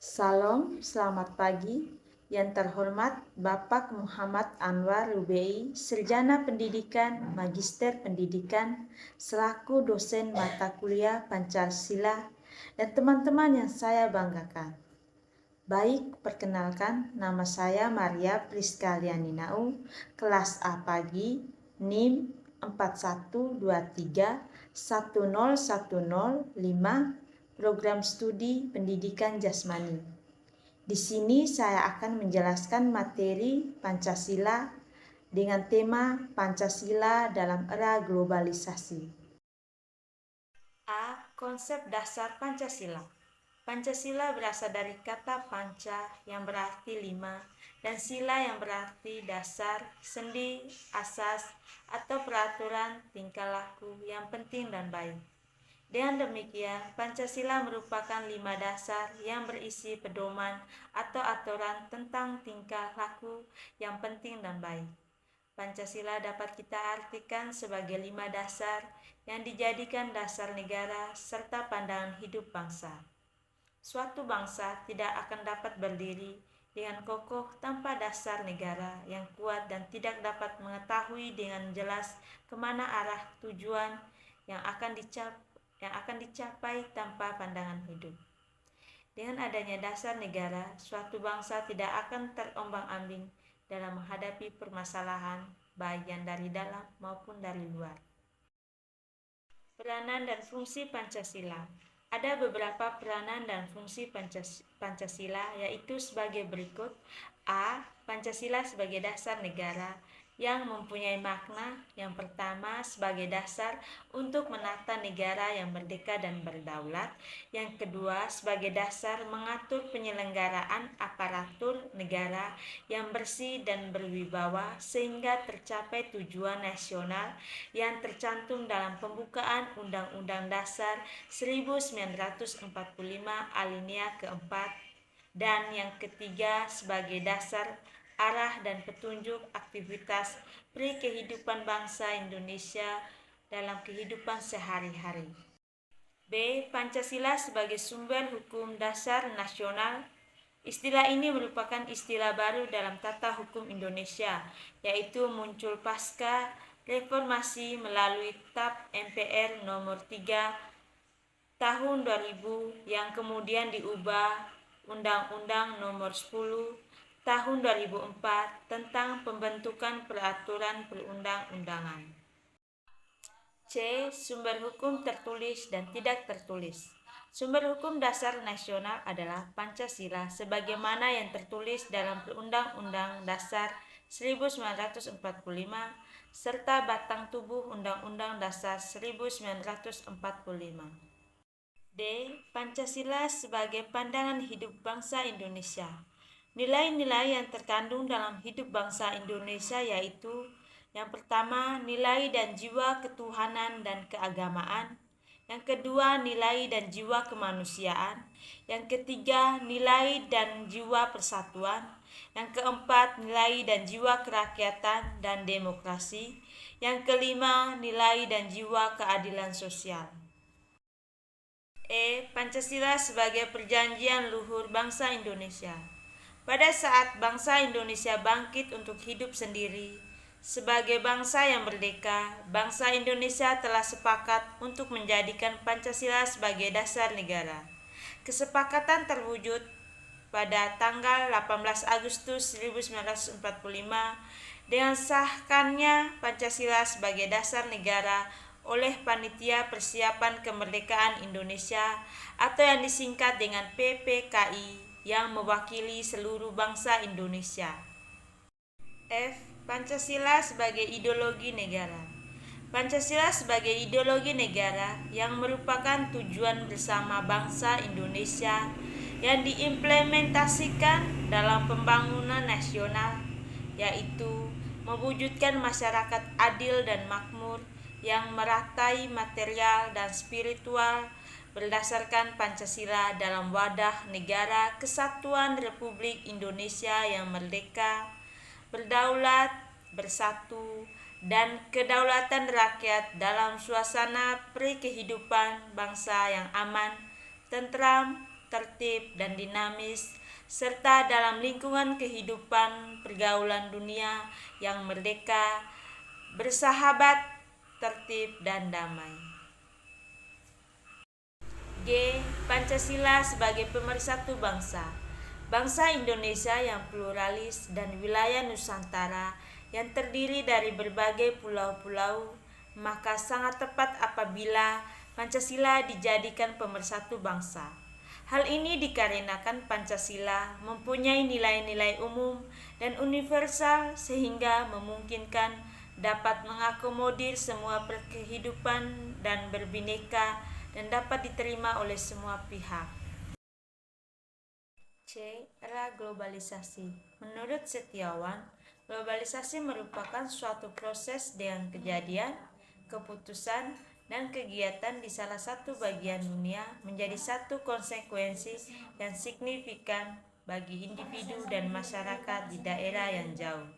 Salam, selamat pagi. Yang terhormat Bapak Muhammad Anwar Lubei, Sarjana Pendidikan, Magister Pendidikan, selaku dosen mata kuliah Pancasila, dan teman-teman yang saya banggakan. Baik, perkenalkan, nama saya Maria Priska Lianinau, kelas A pagi, NIM 4123101005, Program Studi Pendidikan Jasmani. Di sini saya akan menjelaskan materi Pancasila dengan tema Pancasila dalam era globalisasi. A. Konsep dasar Pancasila. Pancasila berasal dari kata panca yang berarti lima dan sila yang berarti dasar, sendi, asas, atau peraturan tingkah laku yang penting dan baik. Dengan demikian, Pancasila merupakan 5 dasar yang berisi pedoman atau aturan tentang tingkah laku yang penting dan baik. Pancasila dapat kita artikan sebagai 5 dasar yang dijadikan dasar negara serta pandangan hidup bangsa. Suatu bangsa tidak akan dapat berdiri dengan kokoh tanpa dasar negara yang kuat dan tidak dapat mengetahui dengan jelas kemana arah tujuan yang akan dicapai tanpa pandangan hidup. Dengan adanya dasar negara, suatu bangsa tidak akan terombang-ambing dalam menghadapi permasalahan baik yang dari dalam maupun dari luar. Peranan dan fungsi Pancasila. Ada beberapa peranan dan fungsi Pancasila, yaitu sebagai berikut. A. Pancasila sebagai dasar negara yang mempunyai makna yang pertama sebagai dasar untuk menata negara yang merdeka dan berdaulat, yang kedua sebagai dasar mengatur penyelenggaraan aparatur negara yang bersih dan berwibawa sehingga tercapai tujuan nasional yang tercantum dalam pembukaan Undang-Undang Dasar 1945 alinea keempat, dan yang ketiga sebagai dasar arah dan petunjuk aktivitas kehidupan bangsa Indonesia dalam kehidupan sehari-hari. B. Pancasila sebagai sumber hukum dasar nasional. Istilah ini merupakan istilah baru dalam tata hukum Indonesia, yaitu muncul pasca reformasi melalui TAP MPR nomor 3 tahun 2000 yang kemudian diubah Undang-Undang nomor 10 tahun 2004 tentang pembentukan peraturan perundang-undangan. C. Sumber hukum tertulis dan tidak tertulis. Sumber hukum dasar nasional adalah Pancasila sebagaimana yang tertulis dalam Undang-Undang Dasar 1945 serta batang tubuh Undang-Undang Dasar 1945. D. Pancasila sebagai pandangan hidup bangsa Indonesia. Nilai-nilai yang terkandung dalam hidup bangsa Indonesia yaitu: yang pertama, nilai dan jiwa ketuhanan dan keagamaan. Yang kedua, nilai dan jiwa kemanusiaan. Yang ketiga, nilai dan jiwa persatuan. Yang keempat, nilai dan jiwa kerakyatan dan demokrasi. Yang kelima, nilai dan jiwa keadilan sosial. E. Pancasila sebagai perjanjian luhur bangsa Indonesia. Pada saat bangsa Indonesia bangkit untuk hidup sendiri, sebagai bangsa yang merdeka, bangsa Indonesia telah sepakat untuk menjadikan Pancasila sebagai dasar negara. Kesepakatan terwujud pada tanggal 18 Agustus 1945 dengan sahkannya Pancasila sebagai dasar negara oleh Panitia Persiapan Kemerdekaan Indonesia atau yang disingkat dengan PPKI yang mewakili seluruh bangsa Indonesia. F. Pancasila sebagai ideologi negara. Pancasila sebagai ideologi negara yang merupakan tujuan bersama bangsa Indonesia yang diimplementasikan dalam pembangunan nasional, yaitu mewujudkan masyarakat adil dan makmur yang meratai material dan spiritual berdasarkan Pancasila dalam wadah negara kesatuan Republik Indonesia yang merdeka, berdaulat, bersatu, dan kedaulatan rakyat dalam suasana kehidupan bangsa yang aman, tentram, tertib, dan dinamis, serta dalam lingkungan kehidupan pergaulan dunia yang merdeka, bersahabat, tertib, dan damai. G. Pancasila sebagai pemersatu bangsa. Bangsa Indonesia yang pluralis dan wilayah Nusantara yang terdiri dari berbagai pulau-pulau, maka sangat tepat apabila Pancasila dijadikan pemersatu bangsa. Hal ini dikarenakan Pancasila mempunyai nilai-nilai umum dan universal sehingga memungkinkan dapat mengakomodir semua kehidupan dan berbineka dan dapat diterima oleh semua pihak. C. Era globalisasi. Menurut Setiawan, globalisasi merupakan suatu proses dengan kejadian, keputusan, dan kegiatan di salah satu bagian dunia menjadi satu konsekuensi yang signifikan bagi individu dan masyarakat di daerah yang jauh.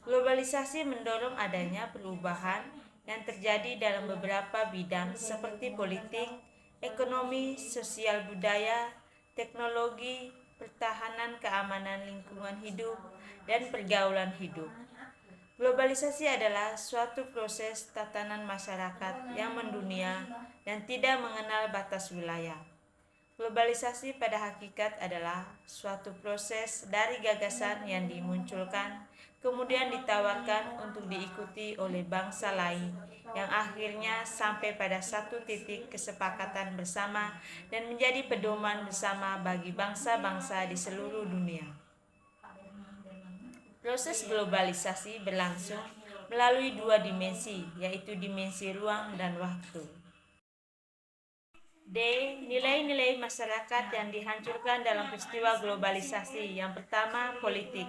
Globalisasi mendorong adanya perubahan yang terjadi dalam beberapa bidang seperti politik, ekonomi, sosial budaya, teknologi, pertahanan keamanan lingkungan hidup, dan pergaulan hidup. Globalisasi adalah suatu proses tatanan masyarakat yang mendunia dan tidak mengenal batas wilayah. Globalisasi pada hakikat adalah suatu proses dari gagasan yang dimunculkan, kemudian ditawarkan untuk diikuti oleh bangsa lain, yang akhirnya sampai pada satu titik kesepakatan bersama dan menjadi pedoman bersama bagi bangsa-bangsa di seluruh dunia. Proses globalisasi berlangsung melalui dua dimensi, yaitu dimensi ruang dan waktu. D. Nilai-nilai masyarakat yang dihancurkan dalam peristiwa globalisasi. Yang pertama, politik,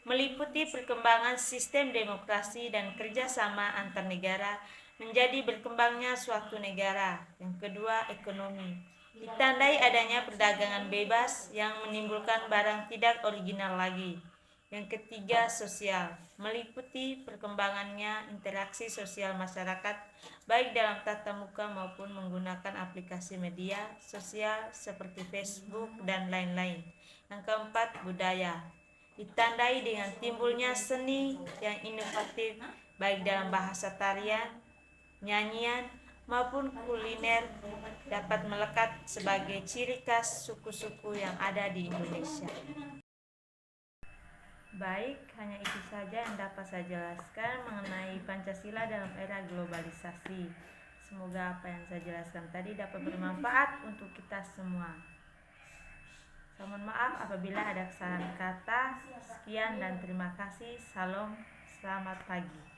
meliputi perkembangan sistem demokrasi dan kerjasama antar negara menjadi berkembangnya suatu negara. Yang kedua, ekonomi, ditandai adanya perdagangan bebas yang menimbulkan barang tidak original lagi. Yang ketiga, sosial, meliputi perkembangannya interaksi sosial masyarakat baik dalam tatap muka maupun menggunakan aplikasi media sosial seperti Facebook dan lain-lain. Yang keempat, budaya, ditandai dengan timbulnya seni yang inovatif baik dalam bahasa tarian, nyanyian, maupun kuliner dapat melekat sebagai ciri khas suku-suku yang ada di Indonesia. Baik, hanya itu saja yang dapat saya jelaskan mengenai Pancasila dalam era globalisasi. Semoga apa yang saya jelaskan tadi dapat bermanfaat untuk kita semua. Saya mohon maaf apabila ada kesalahan kata. Sekian dan terima kasih. Salam, selamat pagi.